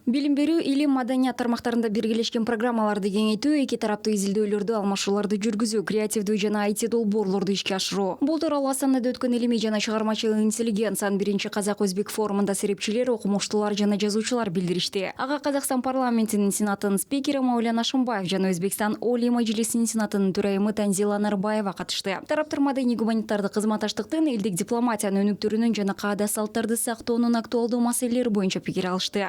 Билим берүү, илим, маданият тармактарында биргелешкен программаларды кеңейтүү, эки тараптуу изилдөөлөрдү, алмашууларды жүргүзүү, креативдүү жана IT долбоорлорду ишке ашыруу. Бул тууралуу Астанада өткөн илимий жана чыгармачылык интеллигенциянын биринчи казак-өзбек форумунда серепчилер, окумуштуулар жана жазуучулар билдиришти. Ага Казакстан парламентинин сенатынын спикери Маулян Ашымбаев жана Өзбекстан Олий Majlisинин сенатынын төрайымы Танзила Нарбаева катышты. Тараптар маданий гуманитардык кызматташтыктын, элдик дипломатиянын өнүктүрүүнүн жана каада салттарды сактоонун актуалдуу маселелери боюнча пикир алышты.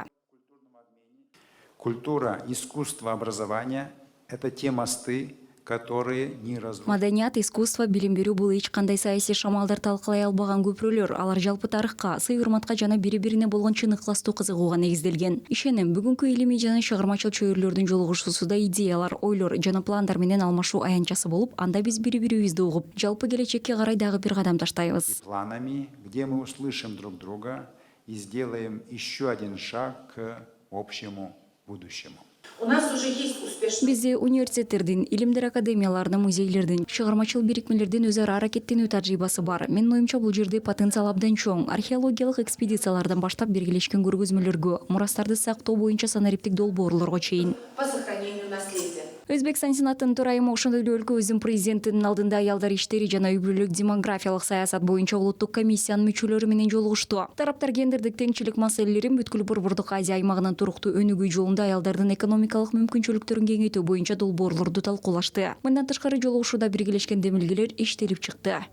Культура, искусство, образование – это те мосты, которые не разрушены. Маданият, искусство, билим берүү бул эч кандай саясий шамалдар талкалай албаган көпүрөлөр. Алар жалпы тарыхка, сый-урматка жана бири-бирине болгон чын ыкластуу кызыгууга негизделген. Ишенем, бүгүнкү илимий жана чыгармачыл чөйрөлөрдүн жолугушуусуда идеялар, ойлор жана пландар менен алмашуу аянтчасы болуп, анда биз бири-бирибизди угуп, жалпы келечекке карай дагы бир кадам таштайбыз. Планами, где мы услышим друг друга и сделаем еще один шаг к общему будущему. У нас уже есть успешные. Бизде университеттердин, илимдер академиялардын, музейлердин, чыгармачыл бирикмелердин өз ара аракеттенүү тажрыйбасы бар. Менин оюмча бул жерде потенциал абдан чоң. Археологиялык экспедициялардан баштап биргелешкен көргөзмөлөргө, мурастарды сактоо боюнча санариптик долбоорлорго чейин. По сохранению наследия. Өзбекстан сенатынын төрайымы ошондой эле өлкөбүздүн президентинин алдында аялдар иштери жана үй-бүлөлүк демографиялык саясат боюнча улуттук комиссиянын мүчөлөрү менен жолугушту. Тараптар гендердик теңчилик маселелерин бүткүл Борбордук Азия аймагынын туруктуу өнүгүү жолунда аялдардын экономикалык мүмкүнчүлүктөрүн кеңейтүү боюнча долбоорлорду талкуулашты. Мындан тышкары жолугушууда биргелешкен демилгелер иштелип чыкты.